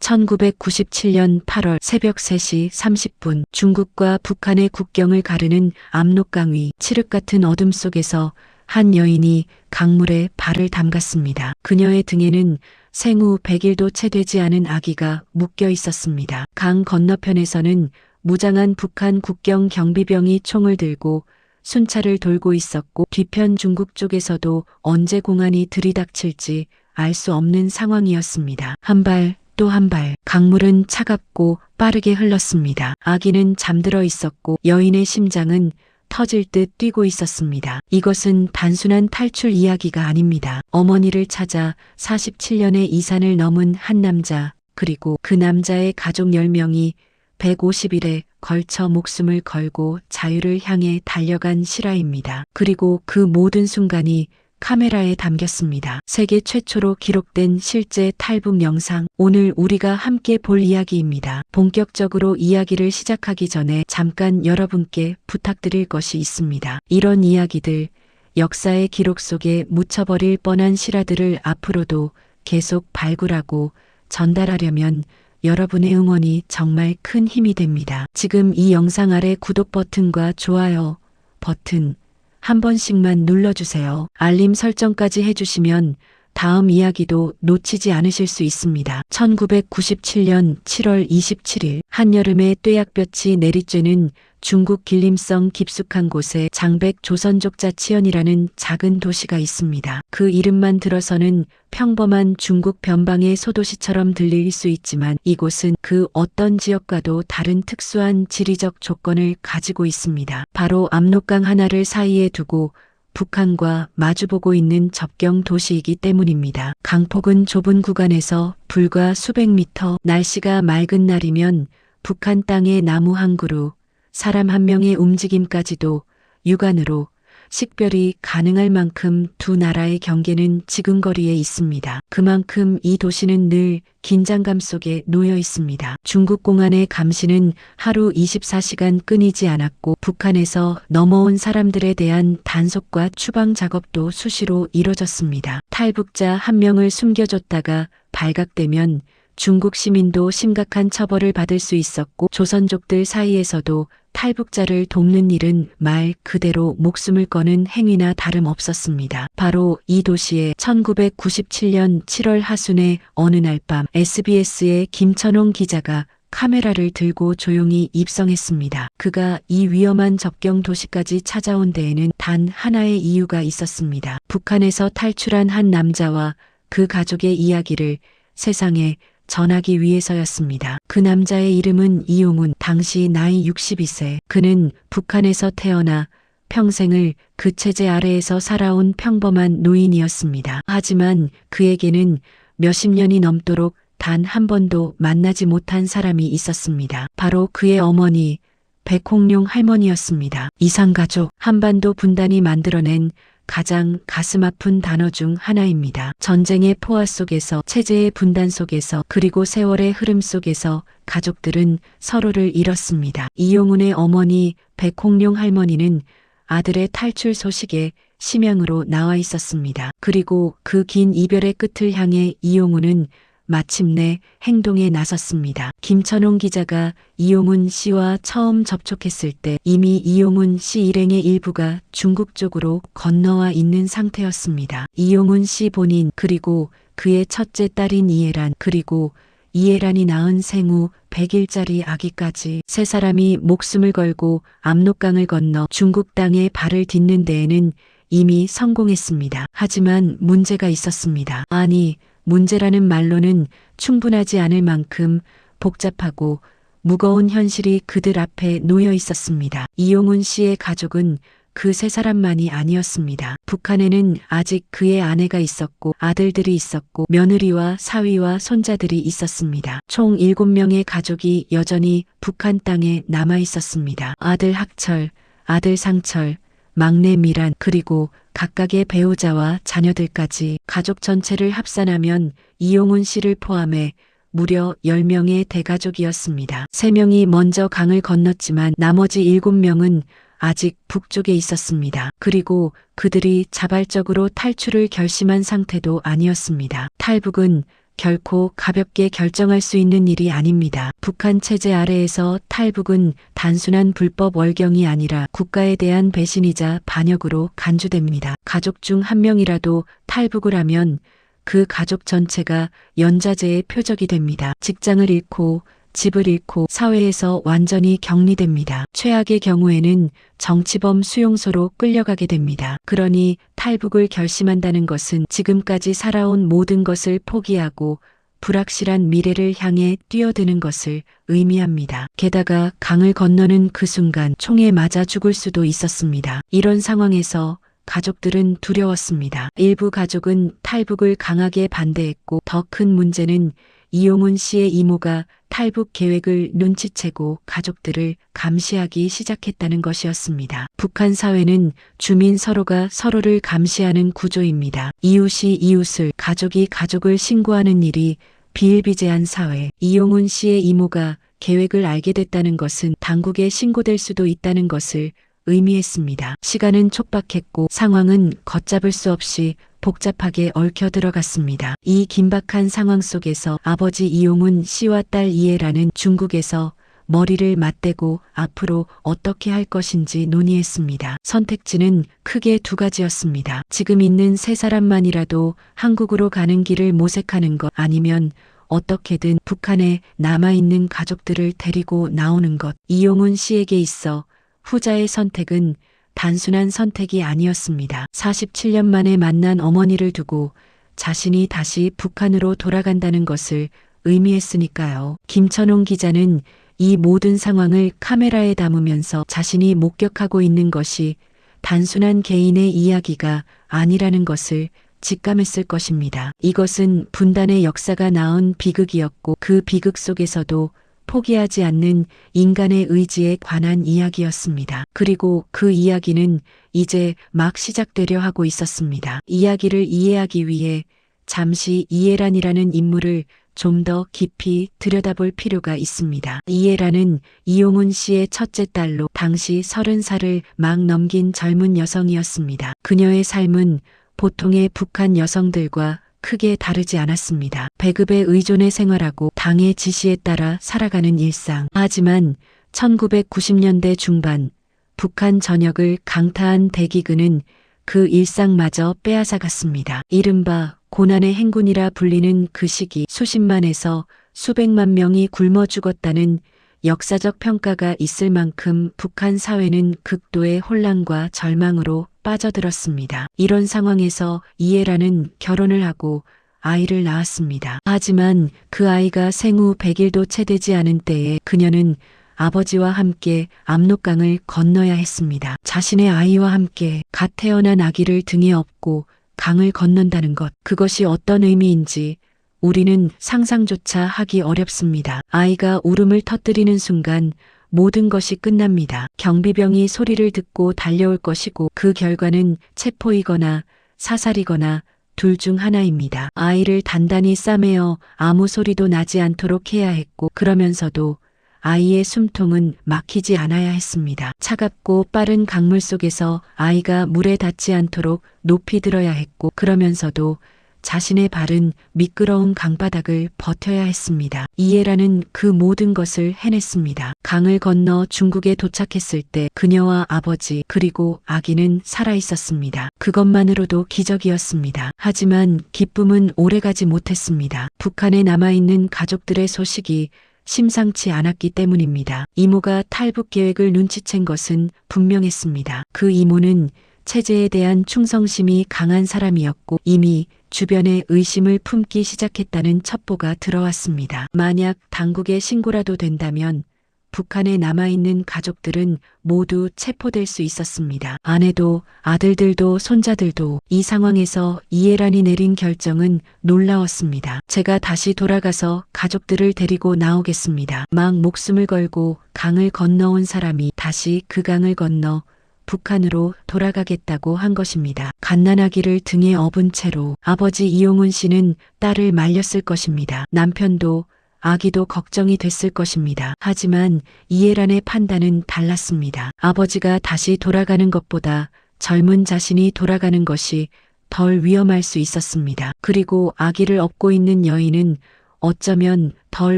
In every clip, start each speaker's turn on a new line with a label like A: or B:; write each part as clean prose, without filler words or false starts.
A: 1997년 8월 새벽 3시 30분 중국과 북한의 국경을 가르는 압록강 위 칠흑 같은 어둠 속에서 한 여인이 강물에 발을 담갔습니다. 그녀의 등에는 생후 100일도 채 되지 않은 아기가 묶여 있었습니다. 강 건너편에서는 무장한 북한 국경 경비병이 총을 들고 순찰을 돌고 있었고, 뒤편 중국 쪽에서도 언제 공안이 들이닥칠지 알 수 없는 상황이었습니다. 한 발 또 한 발 강물은 차갑고 빠르게 흘렀습니다. 아기는 잠들어 있었고 여인의 심장은 터질 듯 뛰고 있었습니다. 이것은 단순한 탈출 이야기가 아닙니다. 어머니를 찾아 47년의 이산을 넘은 한 남자, 그리고 그 남자의 가족 10명이 150일에 걸쳐 목숨을 걸고 자유를 향해 달려간 실화입니다. 그리고 그 모든 순간이 카메라에 담겼습니다. 세계 최초로 기록된 실제 탈북 영상, 오늘 우리가 함께 볼 이야기입니다. 본격적으로 이야기를 시작하기 전에 잠깐 여러분께 부탁드릴 것이 있습니다. 이런 이야기들, 역사의 기록 속에 묻혀버릴 뻔한 실화들을 앞으로도 계속 발굴하고 전달하려면 여러분의 응원이 정말 큰 힘이 됩니다. 지금 이 영상 아래 구독 버튼과 좋아요 버튼 한 번씩만 눌러주세요. 알림 설정까지 해주시면 다음 이야기도 놓치지 않으실 수 있습니다. 1997년 7월 27일 한여름에 뙤약볕이 내리쬐는 중국 길림성 깊숙한 곳에 장백 조선족 자치현이라는 작은 도시가 있습니다. 그 이름만 들어서는 평범한 중국 변방의 소도시처럼 들릴 수 있지만 이곳은 그 어떤 지역과도 다른 특수한 지리적 조건을 가지고 있습니다. 바로 압록강 하나를 사이에 두고 북한과 마주보고 있는 접경 도시이기 때문입니다. 강폭은 좁은 구간에서 불과 수백 미터, 날씨가 맑은 날이면 북한 땅의 나무 한 그루, 사람 한 명의 움직임까지도 육안으로 식별이 가능할 만큼 두 나라의 경계는 지근거리에 있습니다. 그만큼 이 도시는 늘 긴장감 속에 놓여 있습니다. 중국 공안의 감시는 하루 24시간 끊이지 않았고 북한에서 넘어온 사람들에 대한 단속과 추방 작업도 수시로 이뤄졌습니다. 탈북자 한 명을 숨겨줬다가 발각되면 중국 시민도 심각한 처벌을 받을 수 있었고 조선족들 사이에서도 탈북자를 돕는 일은 말 그대로 목숨을 거는 행위나 다름없었습니다. 바로 이 도시에 1997년 7월 하순의 어느 날 밤 SBS의 김천홍 기자가 카메라를 들고 조용히 입성했습니다. 그가 이 위험한 접경 도시까지 찾아온 데에는 단 하나의 이유가 있었습니다. 북한에서 탈출한 한 남자와 그 가족의 이야기를 세상에 전하기 위해서였습니다. 그 남자의 이름은 이용훈, 당시 나이 62세. 그는 북한에서 태어나 평생을 그 체제 아래에서 살아온 평범한 노인이었습니다. 하지만 그에게는 몇십 년이 넘도록 단 한 번도 만나지 못한 사람이 있었습니다. 바로 그의 어머니 백홍룡 할머니였습니다. 이산가족, 한반도 분단이 만들어낸 가장 가슴 아픈 단어 중 하나입니다. 전쟁의 포화 속에서, 체제의 분단 속에서, 그리고 세월의 흐름 속에서 가족들은 서로를 잃었습니다. 이용훈의 어머니 백홍룡 할머니는 아들의 탈출 소식에 심양으로 나와 있었습니다. 그리고 그 긴 이별의 끝을 향해 이용훈은 마침내 행동에 나섰습니다. 김천홍 기자가 이용훈 씨와 처음 접촉했을 때 이미 이용훈 씨 일행의 일부가 중국 쪽으로 건너와 있는 상태였습니다. 이용훈 씨 본인, 그리고 그의 첫째 딸인 이해란, 그리고 이해란이 낳은 생후 100일짜리 아기까지 세 사람이 목숨을 걸고 압록강을 건너 중국 땅에 발을 딛는 데에는 이미 성공했습니다. 하지만 문제가 있었습니다. 아니, 문제라는 말로는 충분하지 않을 만큼 복잡하고 무거운 현실이 그들 앞에 놓여 있었습니다. 이용훈 씨의 가족은 그 세 사람만이 아니었습니다. 북한에는 아직 그의 아내가 있었고 아들들이 있었고 며느리와 사위와 손자들이 있었습니다. 총 7명의 가족이 여전히 북한 땅에 남아 있었습니다. 아들 학철, 아들 상철, 막내 미란, 그리고 각각의 배우자와 자녀들까지 가족 전체를 합산하면 이용훈 씨를 포함해 무려 10명의 대가족이었습니다. 3명이 먼저 강을 건넜지만 나머지 7명은 아직 북쪽에 있었습니다. 그리고 그들이 자발적으로 탈출을 결심한 상태도 아니었습니다. 탈북은 결코 가볍게 결정할 수 있는 일이 아닙니다. 북한 체제 아래에서 탈북은 단순한 불법 월경이 아니라 국가에 대한 배신이자 반역으로 간주됩니다. 가족 중 한 명이라도 탈북을 하면 그 가족 전체가 연좌제의 표적이 됩니다. 직장을 잃고 집을 잃고 사회에서 완전히 격리됩니다. 최악의 경우에는 정치범 수용소로 끌려가게 됩니다. 그러니 탈북을 결심한다는 것은 지금까지 살아온 모든 것을 포기하고 불확실한 미래를 향해 뛰어드는 것을 의미합니다. 게다가 강을 건너는 그 순간 총에 맞아 죽을 수도 있었습니다. 이런 상황에서 가족들은 두려웠습니다. 일부 가족은 탈북을 강하게 반대했고 더 큰 문제는 이용훈 씨의 이모가 탈북 계획을 눈치채고 가족들을 감시하기 시작했다는 것이었습니다. 북한 사회는 주민 서로가 서로를 감시하는 구조입니다. 이웃이 이웃을, 가족이 가족을 신고하는 일이 비일비재한 사회. 이용훈 씨의 이모가 계획을 알게 됐다는 것은 당국에 신고될 수도 있다는 것을 의미했습니다. 시간은 촉박했고 상황은 걷잡을 수 없이 복잡하게 얽혀 들어갔습니다. 이 긴박한 상황 속에서 아버지 이용훈 씨와 딸 이해라는 중국에서 머리를 맞대고 앞으로 어떻게 할 것인지 논의했습니다. 선택지는 크게 두 가지였습니다. 지금 있는 세 사람만이라도 한국으로 가는 길을 모색하는 것, 아니면 어떻게든 북한에 남아있는 가족들을 데리고 나오는 것. 이용훈 씨에게 있어 후자의 선택은 단순한 선택이 아니었습니다. 47년 만에 만난 어머니를 두고 자신이 다시 북한으로 돌아간다는 것을 의미했으니까요. 김천홍 기자는 이 모든 상황을 카메라에 담으면서 자신이 목격하고 있는 것이 단순한 개인의 이야기가 아니라는 것을 직감했을 것입니다. 이것은 분단의 역사가 낳은 비극이었고 그 비극 속에서도 포기하지 않는 인간의 의지에 관한 이야기였습니다. 그리고 그 이야기는 이제 막 시작되려 하고 있었습니다. 이야기를 이해하기 위해 잠시 이해란이라는 인물을 좀 더 깊이 들여다볼 필요가 있습니다. 이해란은 이용훈 씨의 첫째 딸로 당시 30살을 막 넘긴 젊은 여성이었습니다. 그녀의 삶은 보통의 북한 여성들과 크게 다르지 않았습니다. 배급에 의존해 생활하고 당의 지시에 따라 살아가는 일상. 하지만 1990년대 중반 북한 전역을 강타한 대기근은 그 일상마저 빼앗아갔습니다. 이른바 고난의 행군이라 불리는 그 시기 수십만에서 수백만 명이 굶어 죽었다는 역사적 평가가 있을 만큼 북한 사회는 극도의 혼란과 절망으로 빠져들었습니다. 이런 상황에서 이해라는 결혼을 하고 아이를 낳았습니다. 하지만 그 아이가 생후 100일도 채 되지 않은 때에 그녀는 아버지와 함께 압록강을 건너야 했습니다. 자신의 아이와 함께 갓 태어난 아기를 등에 업고 강을 건넌다는 것, 그것이 어떤 의미인지 우리는 상상조차 하기 어렵습니다. 아이가 울음을 터뜨리는 순간 모든 것이 끝납니다. 경비병이 소리를 듣고 달려올 것이고 그 결과는 체포이거나 사살이거나 둘 중 하나입니다. 아이를 단단히 싸매어 아무 소리도 나지 않도록 해야 했고 그러면서도 아이의 숨통은 막히지 않아야 했습니다. 차갑고 빠른 강물 속에서 아이가 물에 닿지 않도록 높이 들어야 했고 그러면서도 자신의 발은 미끄러운 강바닥을 버텨야 했습니다. 이해라는 그 모든 것을 해냈습니다. 강을 건너 중국에 도착했을 때 그녀와 아버지 그리고 아기는 살아있었습니다. 그것만으로도 기적이었습니다. 하지만 기쁨은 오래가지 못했습니다. 북한에 남아있는 가족들의 소식이 심상치 않았기 때문입니다. 이모가 탈북 계획을 눈치챈 것은 분명했습니다. 그 이모는 체제에 대한 충성심이 강한 사람이었고 이미 주변에 의심을 품기 시작했다는 첩보가 들어왔습니다. 만약 당국에 신고라도 된다면 북한에 남아있는 가족들은 모두 체포될 수 있었습니다. 아내도 아들들도 손자들도. 이 상황에서 이해란이 내린 결정은 놀라웠습니다. 제가 다시 돌아가서 가족들을 데리고 나오겠습니다. 막 목숨을 걸고 강을 건너온 사람이 다시 그 강을 건너 북한으로 돌아가겠다고 한 것입니다. 갓난아기를 등에 업은 채로 아버지 이용훈 씨는 딸을 말렸을 것입니다. 남편도 아기도 걱정이 됐을 것입니다. 하지만 이해란의 판단은 달랐습니다. 아버지가 다시 돌아가는 것보다 젊은 자신이 돌아가는 것이 덜 위험할 수 있었습니다. 그리고 아기를 업고 있는 여인은 어쩌면 덜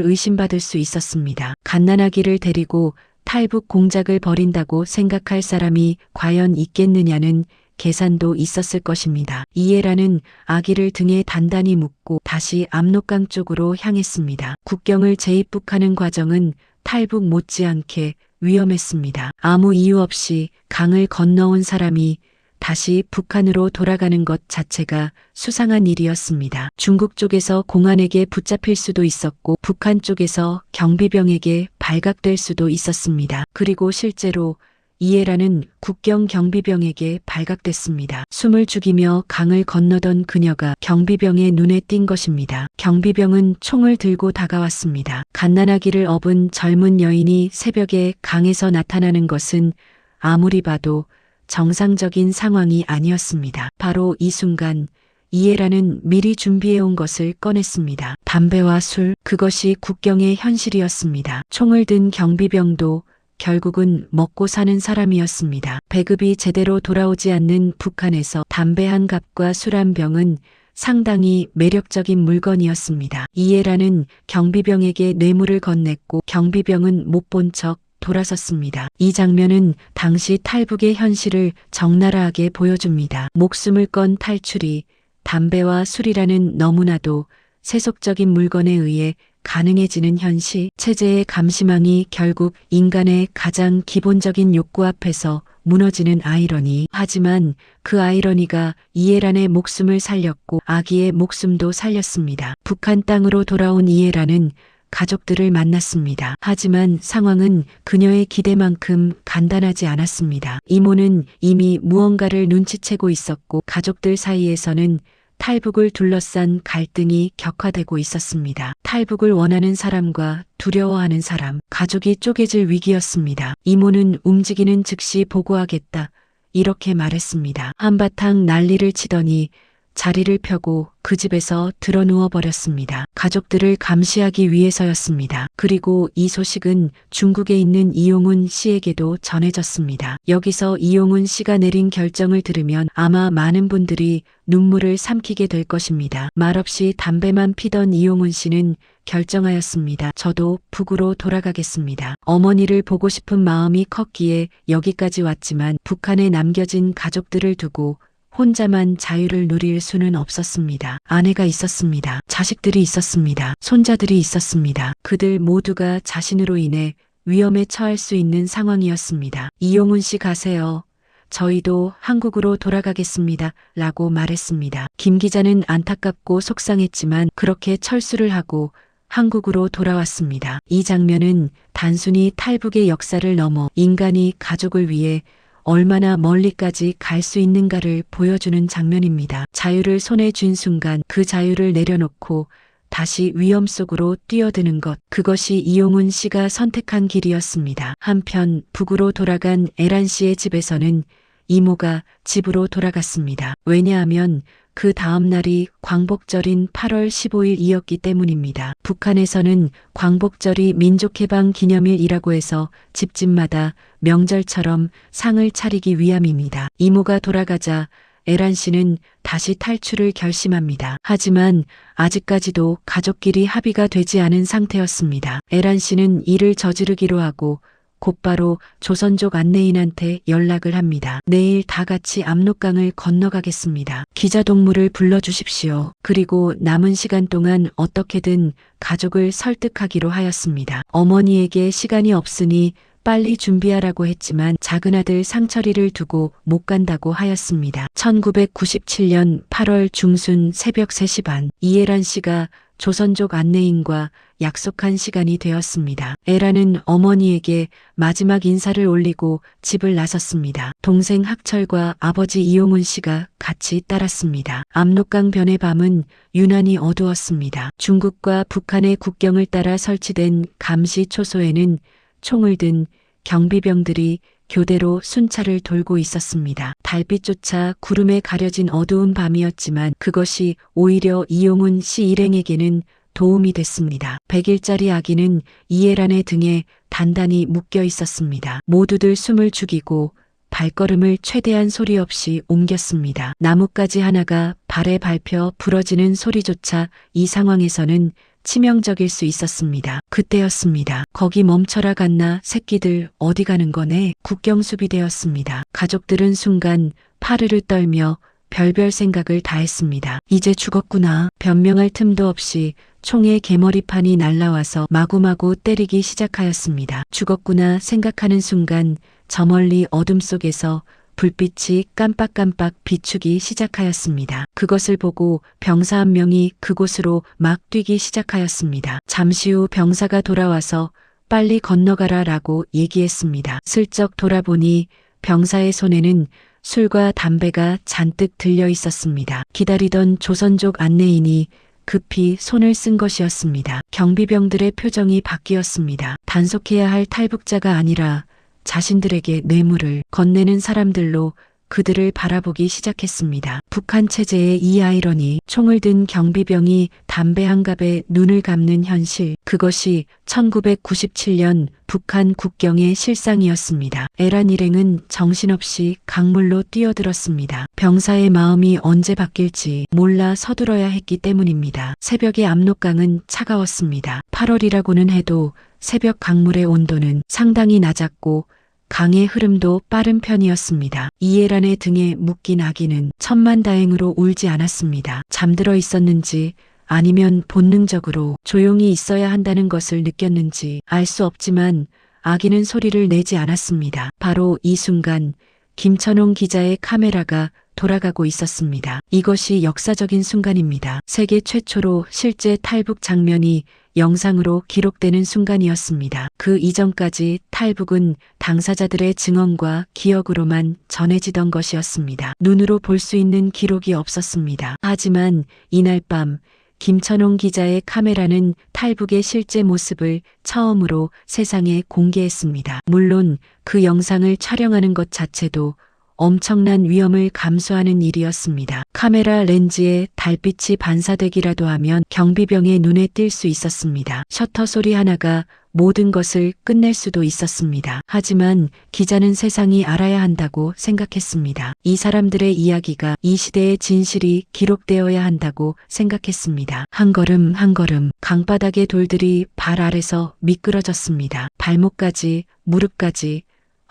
A: 의심받을 수 있었습니다. 갓난아기를 데리고 탈북 공작을 벌인다고 생각할 사람이 과연 있겠느냐는 계산도 있었을 것입니다. 이에라는 아기를 등에 단단히 묶고 다시 압록강 쪽으로 향했습니다. 국경을 재입국하는 과정은 탈북 못지않게 위험했습니다. 아무 이유 없이 강을 건너온 사람이 다시 북한으로 돌아가는 것 자체가 수상한 일이었습니다. 중국 쪽에서 공안에게 붙잡힐 수도 있었고 북한 쪽에서 경비병에게 발각될 수도 있었습니다. 그리고 실제로 이에라는 국경 경비병에게 발각됐습니다. 숨을 죽이며 강을 건너던 그녀가 경비병의 눈에 띈 것입니다. 경비병은 총을 들고 다가왔습니다. 갓난아기를 업은 젊은 여인이 새벽에 강에서 나타나는 것은 아무리 봐도 정상적인 상황이 아니었습니다. 바로 이 순간 이에라는 미리 준비해온 것을 꺼냈습니다. 담배와 술, 그것이 국경의 현실이었습니다. 총을 든 경비병도 결국은 먹고 사는 사람이었습니다. 배급이 제대로 돌아오지 않는 북한에서 담배 한 갑과 술 한 병은 상당히 매력적인 물건이었습니다. 이에라는 경비병에게 뇌물을 건넸고 경비병은 못 본 척 돌아섰습니다. 이 장면은 당시 탈북의 현실을 적나라하게 보여줍니다. 목숨을 건 탈출이 담배와 술이라는 너무나도 세속적인 물건에 의해 가능해지는 현실, 체제의 감시망이 결국 인간의 가장 기본적인 욕구 앞에서 무너지는 아이러니. 하지만 그 아이러니가 이에란의 목숨을 살렸고 아기의 목숨도 살렸습니다. 북한 땅으로 돌아온 이에란은 가족들을 만났습니다. 하지만 상황은 그녀의 기대만큼 간단하지 않았습니다. 이모는 이미 무언가를 눈치채고 있었고 가족들 사이에서는 탈북을 둘러싼 갈등이 격화되고 있었습니다. 탈북을 원하는 사람과 두려워하는 사람, 가족이 쪼개질 위기였습니다. 이모는 움직이는 즉시 보고하겠다, 이렇게 말했습니다. 한바탕 난리를 치더니 자리를 펴고 그 집에서 드러누워 버렸습니다. 가족들을 감시하기 위해서였습니다. 그리고 이 소식은 중국에 있는 이용훈 씨에게도 전해졌습니다. 여기서 이용훈 씨가 내린 결정을 들으면 아마 많은 분들이 눈물을 삼키게 될 것입니다. 말없이 담배만 피던 이용훈 씨는 결정하였습니다. 저도 북으로 돌아가겠습니다. 어머니를 보고 싶은 마음이 컸기에 여기까지 왔지만 북한에 남겨진 가족들을 두고 혼자만 자유를 누릴 수는 없었습니다. 아내가 있었습니다. 자식들이 있었습니다. 손자들이 있었습니다. 그들 모두가 자신으로 인해 위험에 처할 수 있는 상황이었습니다. 이용훈 씨 가세요. 저희도 한국으로 돌아가겠습니다. 라고 말했습니다. 김 기자는 안타깝고 속상했지만 그렇게 철수를 하고 한국으로 돌아왔습니다. 이 장면은 단순히 탈북의 역사를 넘어 인간이 가족을 위해 얼마나 멀리까지 갈 수 있는가를 보여주는 장면입니다. 자유를 손에 쥔 순간 그 자유를 내려놓고 다시 위험 속으로 뛰어드는 것, 그것이 이용훈 씨가 선택한 길이었습니다. 한편 북으로 돌아간 에란 씨의 집에서는 이모가 집으로 돌아갔습니다. 왜냐하면 그 다음 날이 광복절인 8월 15일이었기 때문입니다. 북한에서는 광복절이 민족해방 기념일이라고 해서 집집마다 명절처럼 상을 차리기 위함입니다. 이모가 돌아가자 에란 씨는 다시 탈출을 결심합니다. 하지만 아직까지도 가족끼리 합의가 되지 않은 상태였습니다. 에란 씨는 일을 저지르기로 하고 곧바로 조선족 안내인한테 연락을 합니다. 내일 다 같이 압록강을 건너가겠습니다. 기자동무를 불러주십시오. 그리고 남은 시간 동안 어떻게든 가족을 설득하기로 하였습니다. 어머니에게 시간이 없으니 빨리 준비하라고 했지만 작은 아들 상철이를 두고 못 간다고 하였습니다. 1997년 8월 중순 새벽 3시 반, 이에란 씨가 조선족 안내인과 약속한 시간이 되었습니다. 에란은 어머니에게 마지막 인사를 올리고 집을 나섰습니다. 동생 학철과 아버지 이용훈 씨가 같이 따랐습니다. 압록강 변의 밤은 유난히 어두웠습니다. 중국과 북한의 국경을 따라 설치된 감시 초소에는 총을 든 경비병들이 교대로 순찰을 돌고 있었습니다. 달빛조차 구름에 가려진 어두운 밤이었지만 그것이 오히려 이용훈 씨 일행에게는 도움이 됐습니다. 100일짜리 아기는 이에란의 등에 단단히 묶여 있었습니다. 모두들 숨을 죽이고 발걸음을 최대한 소리 없이 옮겼습니다. 나뭇가지 하나가 발에 밟혀 부러지는 소리조차 이 상황에서는 치명적일 수 있었습니다. 그때였습니다. 거기 멈춰라 갓나 새끼들 어디 가는 거네. 국경수비대였습니다. 가족들은 순간 파르르 떨며 별별 생각을 다 했습니다. 이제 죽었구나. 변명할 틈도 없이 총의 개머리판이 날라와서 마구마구 때리기 시작하였습니다. 죽었구나 생각하는 순간 저 멀리 어둠 속에서 불빛이 깜빡깜빡 비추기 시작하였습니다. 그것을 보고 병사 한 명이 그곳으로 막 뛰기 시작하였습니다. 잠시 후 병사가 돌아와서 빨리 건너가라 라고 얘기했습니다. 슬쩍 돌아보니 병사의 손에는 술과 담배가 잔뜩 들려 있었습니다. 기다리던 조선족 안내인이 급히 손을 쓴 것이었습니다. 경비병들의 표정이 바뀌었습니다. 단속해야 할 탈북자가 아니라 자신들에게 뇌물을 건네는 사람들로 그들을 바라보기 시작했습니다. 북한 체제의 이 아이러니, 총을 든 경비병이 담배 한 갑에 눈을 감는 현실, 그것이 1997년 북한 국경의 실상이었습니다. 에란 일행은 정신없이 강물로 뛰어들었습니다. 병사의 마음이 언제 바뀔지 몰라 서둘러야 했기 때문입니다. 새벽의 압록강은 차가웠습니다. 8월이라고는 해도 새벽 강물의 온도는 상당히 낮았고 강의 흐름도 빠른 편이었습니다. 이에란의 등에 묶인 아기는 천만다행으로 울지 않았습니다. 잠들어 있었는지 아니면 본능적으로 조용히 있어야 한다는 것을 느꼈는지 알 수 없지만 아기는 소리를 내지 않았습니다. 바로 이 순간 김천홍 기자의 카메라가 돌아가고 있었습니다. 이것이 역사적인 순간입니다. 세계 최초로 실제 탈북 장면이 영상으로 기록되는 순간이었습니다. 그 이전까지 탈북은 당사자들의 증언과 기억으로만 전해지던 것이었습니다. 눈으로 볼 수 있는 기록이 없었습니다. 하지만 이날 밤 김천홍 기자의 카메라는 탈북의 실제 모습을 처음으로 세상에 공개했습니다. 물론 그 영상을 촬영하는 것 자체도 엄청난 위험을 감수하는 일이었습니다. 카메라 렌즈에 달빛이 반사되기라도 하면 경비병의 눈에 띌 수 있었습니다. 셔터 소리 하나가 모든 것을 끝낼 수도 있었습니다. 하지만 기자는 세상이 알아야 한다고 생각했습니다. 이 사람들의 이야기가 이 시대의 진실이 기록되어야 한다고 생각했습니다. 한 걸음 한 걸음 강바닥의 돌들이 발 아래서 미끄러졌습니다. 발목까지, 무릎까지,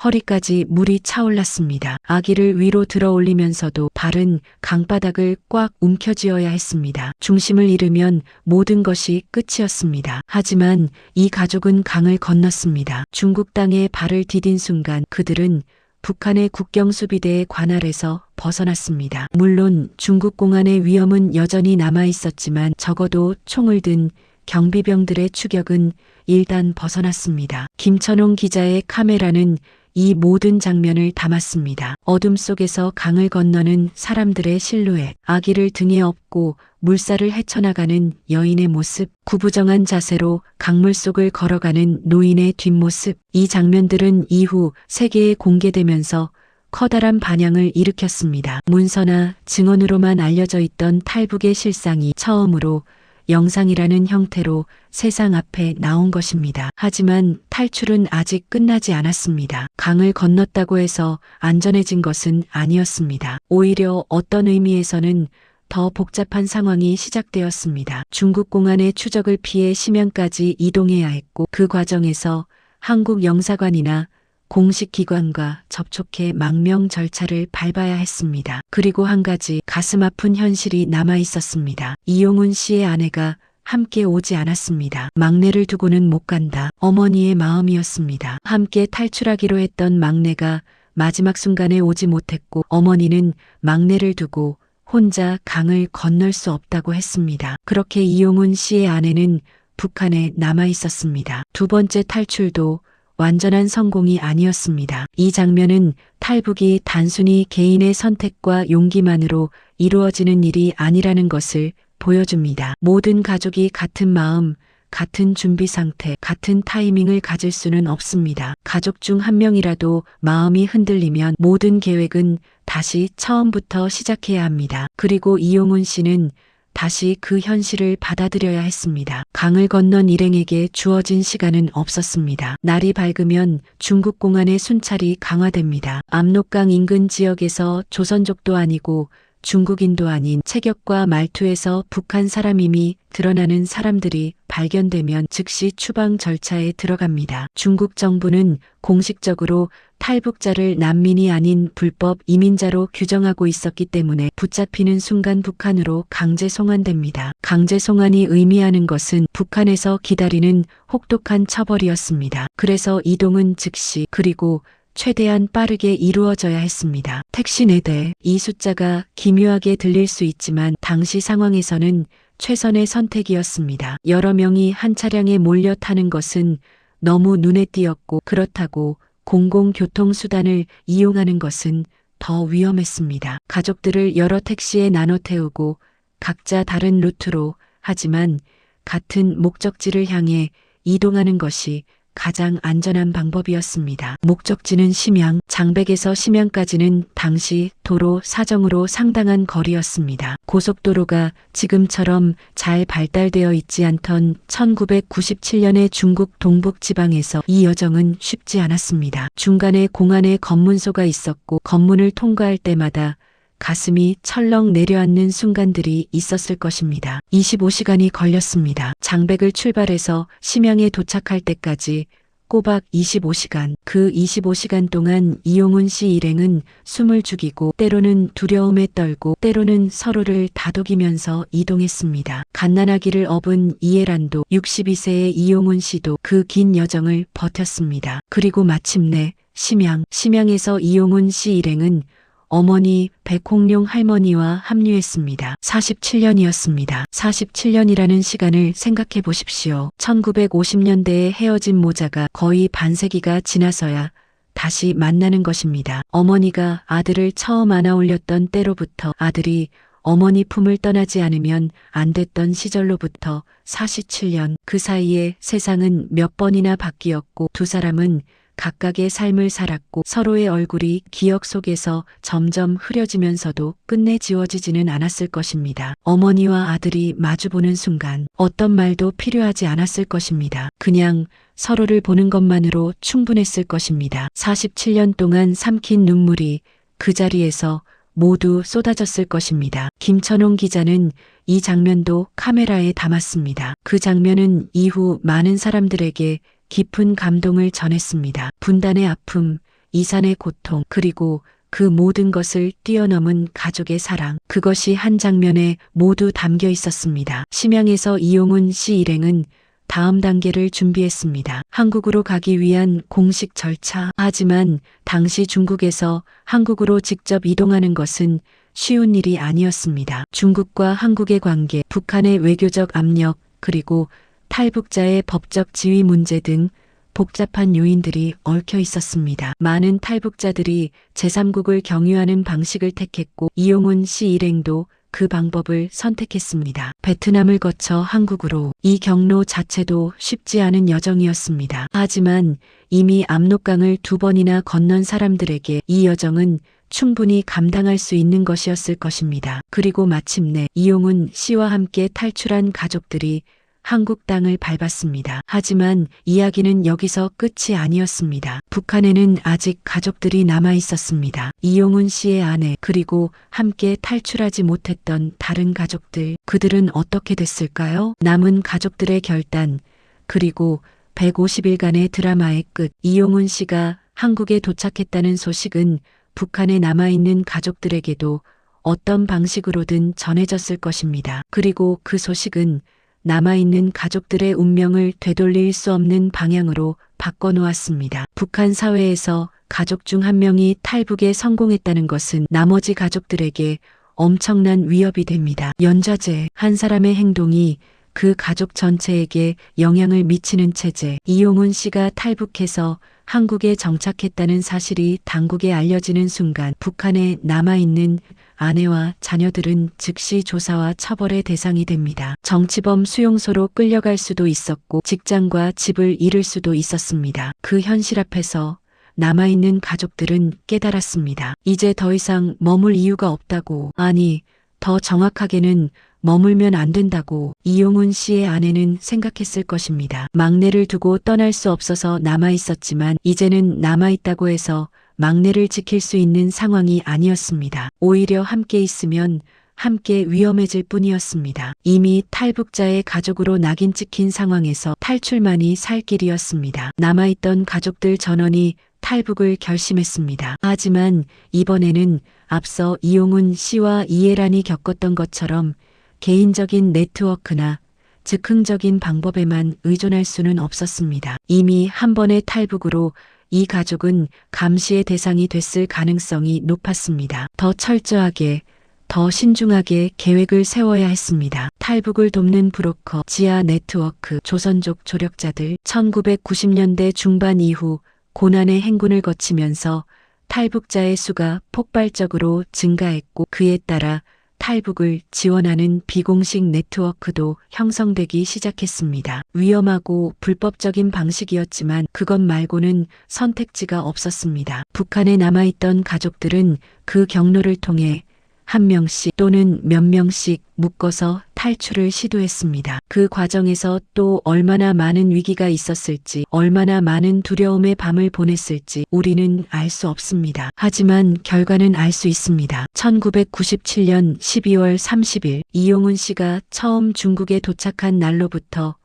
A: 허리까지 물이 차올랐습니다. 아기를 위로 들어 올리면서도 발은 강바닥을 꽉 움켜쥐어야 했습니다. 중심을 잃으면 모든 것이 끝이었습니다. 하지만 이 가족은 강을 건넜습니다. 중국 땅에 발을 디딘 순간 그들은 북한의 국경수비대의 관할에서 벗어났습니다. 물론 중국 공안의 위험은 여전히 남아 있었지만 적어도 총을 든 경비병들의 추격은 일단 벗어났습니다. 김천홍 기자의 카메라는 이 모든 장면을 담았습니다. 어둠 속에서 강을 건너는 사람들의 실루엣, 아기를 등에 업고 물살을 헤쳐나가는 여인의 모습, 구부정한 자세로 강물 속을 걸어가는 노인의 뒷모습, 이 장면들은 이후 세계에 공개되면서 커다란 반향을 일으켰습니다. 문서나 증언으로만 알려져 있던 탈북의 실상이 처음으로 영상이라는 형태로 세상 앞에 나온 것입니다. 하지만 탈출은 아직 끝나지 않았습니다. 강을 건넜다고 해서 안전해진 것은 아니었습니다. 오히려 어떤 의미에서는 더 복잡한 상황이 시작되었습니다. 중국 공안의 추적을 피해 심양까지 이동해야 했고 그 과정에서 한국 영사관이나 공식 기관과 접촉해 망명 절차를 밟아야 했습니다. 그리고 한 가지 가슴 아픈 현실이 남아 있었습니다. 이용훈 씨의 아내가 함께 오지 않았습니다. 막내를 두고는 못 간다. 어머니의 마음이었습니다. 함께 탈출하기로 했던 막내가 마지막 순간에 오지 못했고 어머니는 막내를 두고 혼자 강을 건널 수 없다고 했습니다. 그렇게 이용훈 씨의 아내는 북한에 남아 있었습니다. 두 번째 탈출도 완전한 성공이 아니었습니다. 이 장면은 탈북이 단순히 개인의 선택과 용기만으로 이루어지는 일이 아니라는 것을 보여줍니다. 모든 가족이 같은 마음, 같은 준비 상태, 같은 타이밍을 가질 수는 없습니다. 가족 중 한 명이라도 마음이 흔들리면 모든 계획은 다시 처음부터 시작해야 합니다. 그리고 이용훈 씨는 다시 그 현실을 받아들여야 했습니다. 강을 건넌 일행에게 주어진 시간은 없었습니다. 날이 밝으면 중국 공안의 순찰이 강화됩니다. 압록강 인근 지역에서 조선족도 아니고 중국인도 아닌 체격과 말투에서 북한 사람임이 드러나는 사람들이 발견되면 즉시 추방 절차에 들어갑니다. 중국 정부는 공식적으로 탈북자를 난민이 아닌 불법 이민자로 규정하고 있었기 때문에 붙잡히는 순간 북한으로 강제 송환됩니다. 강제 송환이 의미하는 것은 북한에서 기다리는 혹독한 처벌이었습니다. 그래서 이동은 즉시 그리고 최대한 빠르게 이루어져야 했습니다. 택시 4대. 이 숫자가 기묘하게 들릴 수 있지만 당시 상황에서는 최선의 선택이었습니다. 여러 명이 한 차량에 몰려 타는 것은 너무 눈에 띄었고 그렇다고 공공교통수단을 이용하는 것은 더 위험했습니다. 가족들을 여러 택시에 나눠 태우고 각자 다른 루트로 하지만 같은 목적지를 향해 이동하는 것이 가장 안전한 방법이었습니다. 목적지는 심양, 장백에서 심양까지는 당시 도로 사정으로 상당한 거리였습니다. 고속도로가 지금처럼 잘 발달되어 있지 않던 1997년의 중국 동북 지방에서 이 여정은 쉽지 않았습니다. 중간에 공안의 검문소가 있었고 검문을 통과할 때마다 가슴이 철렁 내려앉는 순간들이 있었을 것입니다. 25시간이 걸렸습니다. 장백을 출발해서 심양에 도착할 때까지 꼬박 25시간. 그 25시간 동안 이용훈 씨 일행은 숨을 죽이고 때로는 두려움에 떨고 때로는 서로를 다독이면서 이동했습니다. 갓난아기를 업은 이해란도 62세의 이용훈 씨도 그 긴 여정을 버텼습니다. 그리고 마침내 심양에서 이용훈 씨 일행은 어머니 백홍룡 할머니와 합류했습니다. 47년이었습니다. 47년이라는 시간을 생각해 보십시오. 1950년대에 헤어진 모자가 거의 반세기가 지나서야 다시 만나는 것입니다. 어머니가 아들을 처음 안아 올렸던 때로부터 아들이 어머니 품을 떠나지 않으면 안 됐던 시절로부터 47년, 그 사이에 세상은 몇 번이나 바뀌었고 두 사람은 각각의 삶을 살았고 서로의 얼굴이 기억 속에서 점점 흐려지면서도 끝내 지워지지는 않았을 것입니다. 어머니와 아들이 마주보는 순간 어떤 말도 필요하지 않았을 것입니다. 그냥 서로를 보는 것만으로 충분했을 것입니다. 47년 동안 삼킨 눈물이 그 자리에서 모두 쏟아졌을 것입니다. 김천홍 기자는 이 장면도 카메라에 담았습니다. 그 장면은 이후 많은 사람들에게 깊은 감동을 전했습니다. 분단의 아픔, 이산의 고통, 그리고 그 모든 것을 뛰어넘은 가족의 사랑. 그것이 한 장면에 모두 담겨 있었습니다. 심양에서 이용훈 씨 일행은 다음 단계를 준비했습니다. 한국으로 가기 위한 공식 절차. 하지만 당시 중국에서 한국으로 직접 이동하는 것은 쉬운 일이 아니었습니다. 중국과 한국의 관계, 북한의 외교적 압력, 그리고 탈북자의 법적 지위 문제 등 복잡한 요인들이 얽혀 있었습니다. 많은 탈북자들이 제3국을 경유하는 방식을 택했고 이용훈 씨 일행도 그 방법을 선택했습니다. 베트남을 거쳐 한국으로. 이 경로 자체도 쉽지 않은 여정이었습니다. 하지만 이미 압록강을 2번이나 건넌 사람들에게 이 여정은 충분히 감당할 수 있는 것이었을 것입니다. 그리고 마침내 이용훈 씨와 함께 탈출한 가족들이 한국 땅을 밟았습니다. 하지만 이야기는 여기서 끝이 아니었습니다. 북한에는 아직 가족들이 남아 있었습니다. 이용훈 씨의 아내, 그리고 함께 탈출하지 못했던 다른 가족들. 그들은 어떻게 됐을까요? 남은 가족들의 결단, 그리고 150일간의 드라마의 끝. 이용훈 씨가 한국에 도착했다는 소식은 북한에 남아있는 가족들에게도 어떤 방식으로든 전해졌을 것입니다. 그리고 그 소식은 남아있는 가족들의 운명을 되돌릴 수 없는 방향으로 바꿔놓았습니다. 북한 사회에서 가족 중 한 명이 탈북에 성공했다는 것은 나머지 가족들에게 엄청난 위협이 됩니다. 연좌제, 한 사람의 행동이 그 가족 전체에게 영향을 미치는 체제. 이용훈 씨가 탈북해서 한국에 정착했다는 사실이 당국에 알려지는 순간 북한에 남아있는 아내와 자녀들은 즉시 조사와 처벌의 대상이 됩니다. 정치범 수용소로 끌려갈 수도 있었고 직장과 집을 잃을 수도 있었습니다. 그 현실 앞에서 남아있는 가족들은 깨달았습니다. 이제 더 이상 머물 이유가 없다고. 아니, 더 정확하게는 머물면 안 된다고 이용훈 씨의 아내는 생각했을 것입니다. 막내를 두고 떠날 수 없어서 남아 있었지만 이제는 남아 있다고 해서 막내를 지킬 수 있는 상황이 아니었습니다. 오히려 함께 있으면 함께 위험해질 뿐이었습니다. 이미 탈북자의 가족으로 낙인 찍힌 상황에서 탈출만이 살 길이었습니다. 남아있던 가족들 전원이 탈북을 결심했습니다. 하지만 이번에는 앞서 이용훈 씨와 이해란이 겪었던 것처럼 개인적인 네트워크나 즉흥적인 방법에만 의존할 수는 없었습니다. 이미 한 번의 탈북으로 이 가족은 감시의 대상이 됐을 가능성이 높았습니다. 더 철저하게, 더 신중하게 계획을 세워야 했습니다. 탈북을 돕는 브로커, 지하 네트워크, 조선족 조력자들, 1990년대 중반 이후 고난의 행군을 거치면서 탈북자의 수가 폭발적으로 증가했고 그에 따라 탈북을 지원하는 비공식 네트워크도 형성되기 시작했습니다. 위험하고 불법적인 방식이었지만 그것 말고는 선택지가 없었습니다. 북한에 남아있던 가족들은 그 경로를 통해 한 명씩 또는 몇 명씩 묶어서 탈출을 시도했습니다. 그 과정에서 또 얼마나 많은 위기가 있었을지, 얼마나 많은 두려움의 밤을 보냈을지 우리는 알 수 없습니다. 하지만 결과는 알 수 있습니다. 1997년 12월 30일 이용훈 씨가 처음 중국에 도착한 날로부터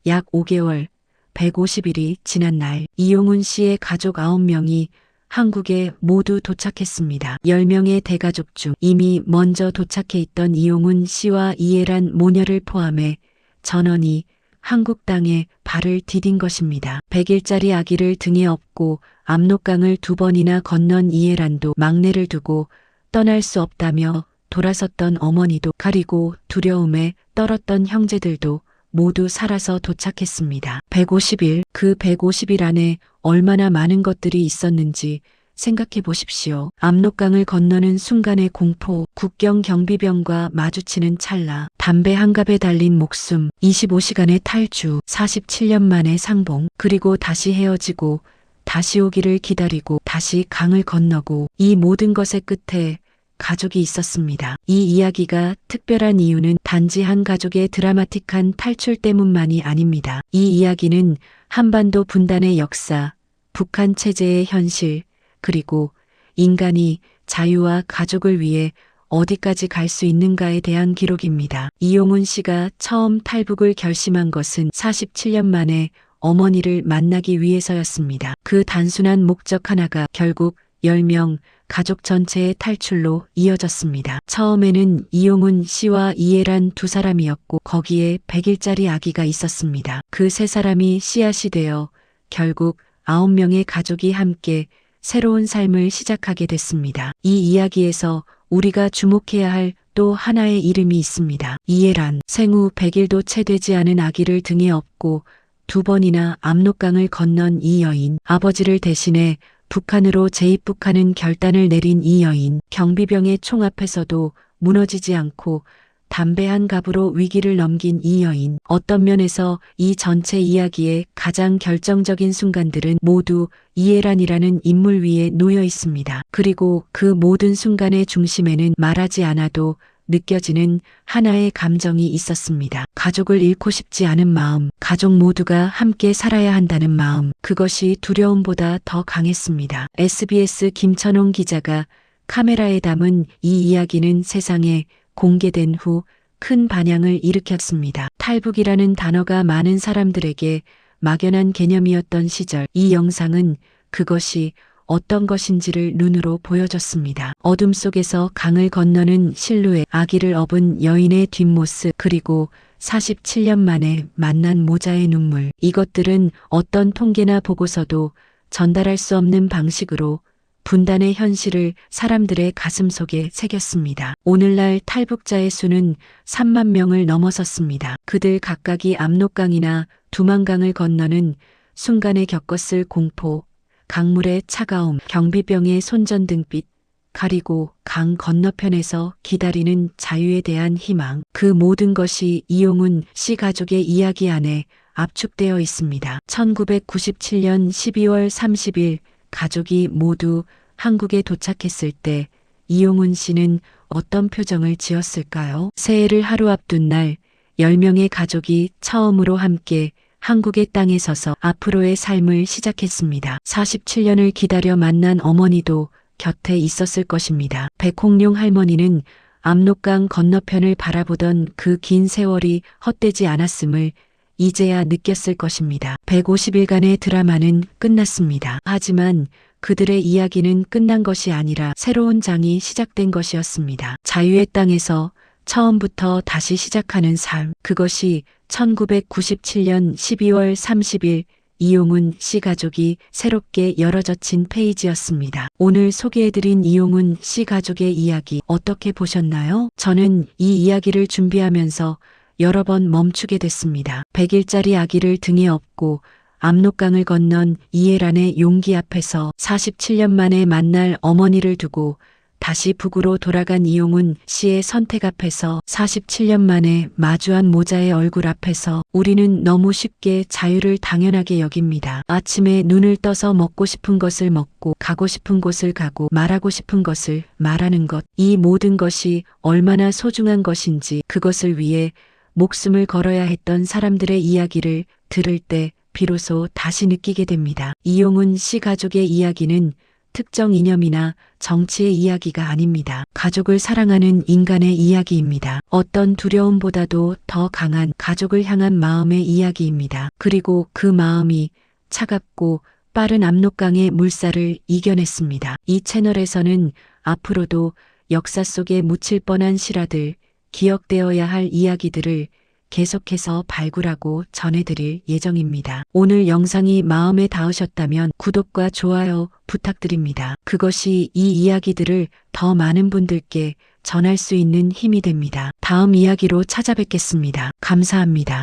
A: 약 5개월, 150일이 지난 날 이용훈 씨의 가족 9명이 한국에 모두 도착했습니다. 10명의 대가족 중 이미 먼저 도착해 있던 이용훈 씨와 이해란 모녀를 포함해 전원이 한국 땅에 발을 디딘 것입니다. 100일짜리 아기를 등에 업고 압록강을 2번이나 건넌 이해란도 막내를 두고 떠날 수 없다며 돌아섰던 어머니도 가리고 두려움에 떨었던 형제들도 모두 살아서 도착했습니다. 150일, 그 150일 안에 얼마나 많은 것들이 있었는지 생각해 보십시오. 압록강을 건너는 순간의 공포, 국경 경비병과 마주치는 찰나, 담배 한 갑에 달린 목숨, 25시간의 탈주, 47년 만의 상봉, 그리고 다시 헤어지고 다시 오기를 기다리고 다시 강을 건너고 이 모든 것의 끝에 가족이 있었습니다. 이 이야기가 특별한 이유는 단지 한 가족의 드라마틱한 탈출 때문만이 아닙니다. 이 이야기는 한반도 분단의 역사, 북한 체제의 현실, 그리고 인간이 자유와 가족을 위해 어디까지 갈 수 있는가에 대한 기록입니다. 이용훈 씨가 처음 탈북을 결심한 것은 47년 만에 어머니를 만나기 위해서였습니다. 그 단순한 목적 하나가 결국 10명 가족 전체의 탈출로 이어졌습니다. 처음에는 이용훈 씨와 이해란 2사람이었고 거기에 100일짜리 아기가 있었습니다. 그 3사람이 씨앗이 되어 결국 9명의 가족이 함께 새로운 삶을 시작하게 됐습니다. 이 이야기에서 우리가 주목해야 할 또 하나의 이름이 있습니다. 이해란, 생후 100일도 채 되지 않은 아기를 등에 업고 2번이나 압록강을 건넌 이 여인, 아버지를 대신해 북한으로 재입북하는 결단을 내린 이 여인, 경비병의 총 앞에서도 무너지지 않고 담배 한 갑으로 위기를 넘긴 이 여인, 어떤 면에서 이 전체 이야기의 가장 결정적인 순간들은 모두 이해란이라는 인물 위에 놓여 있습니다. 그리고 그 모든 순간의 중심에는 말하지 않아도 느껴지는 하나의 감정이 있었습니다. 가족을 잃고 싶지 않은 마음, 가족 모두가 함께 살아야 한다는 마음, 그것이 두려움보다 더 강했습니다. SBS 김천홍 기자가 카메라에 담은 이 이야기는 세상에 공개된 후 큰 반향을 일으켰습니다. 탈북이라는 단어가 많은 사람들에게 막연한 개념이었던 시절, 이 영상은 그것이 어떤 것인지를 눈으로 보여줬습니다. 어둠 속에서 강을 건너는 실루엣, 아기를 업은 여인의 뒷모습, 그리고 47년 만에 만난 모자의 눈물. 이것들은 어떤 통계나 보고서도 전달할 수 없는 방식으로 분단의 현실을 사람들의 가슴 속에 새겼습니다. 오늘날 탈북자의 수는 3만 명을 넘어섰습니다. 그들 각각이 압록강이나 두만강을 건너는 순간에 겪었을 공포, 강물의 차가움, 경비병의 손전등빛, 가리고 강 건너편에서 기다리는 자유에 대한 희망, 그 모든 것이 이용훈 씨 가족의 이야기 안에 압축되어 있습니다. 1997년 12월 30일 가족이 모두 한국에 도착했을 때 이용훈 씨는 어떤 표정을 지었을까요? 새해를 하루 앞둔 날 10명의 가족이 처음으로 함께 한국의 땅에 서서 앞으로의 삶을 시작했습니다. 47년을 기다려 만난 어머니도 곁에 있었을 것입니다. 백홍룡 할머니는 압록강 건너편을 바라보던 그 긴 세월이 헛되지 않았음을 이제야 느꼈을 것입니다. 150일간의 드라마는 끝났습니다. 하지만 그들의 이야기는 끝난 것이 아니라 새로운 장이 시작된 것이었습니다. 자유의 땅에서 처음부터 다시 시작하는 삶. 그것이 1997년 12월 30일 이용훈 씨 가족이 새롭게 열어젖힌 페이지였습니다. 오늘 소개해드린 이용훈 씨 가족의 이야기 어떻게 보셨나요? 저는 이 이야기를 준비하면서 여러 번 멈추게 됐습니다. 100일짜리 아기를 등에 업고 압록강을 건넌 이해란의 용기 앞에서 47년 만에 만날 어머니를 두고 다시 북으로 돌아간 이용훈 씨의 선택 앞에서 47년 만에 마주한 모자의 얼굴 앞에서 우리는 너무 쉽게 자유를 당연하게 여깁니다. 아침에 눈을 떠서 먹고 싶은 것을 먹고 가고 싶은 곳을 가고 말하고 싶은 것을 말하는 것. 이 모든 것이 얼마나 소중한 것인지 그것을 위해 목숨을 걸어야 했던 사람들의 이야기를 들을 때 비로소 다시 느끼게 됩니다. 이용훈 씨 가족의 이야기는 특정 이념이나 정치의 이야기가 아닙니다. 가족을 사랑하는 인간의 이야기입니다. 어떤 두려움보다도 더 강한 가족을 향한 마음의 이야기입니다. 그리고 그 마음이 차갑고 빠른 압록강의 물살을 이겨냈습니다. 이 채널에서는 앞으로도 역사 속에 묻힐 뻔한 실화들, 기억되어야 할 이야기들을 계속해서 발굴하고 전해드릴 예정입니다. 오늘 영상이 마음에 닿으셨다면 구독과 좋아요 부탁드립니다. 그것이 이 이야기들을 더 많은 분들께 전할 수 있는 힘이 됩니다. 다음 이야기로 찾아뵙겠습니다. 감사합니다.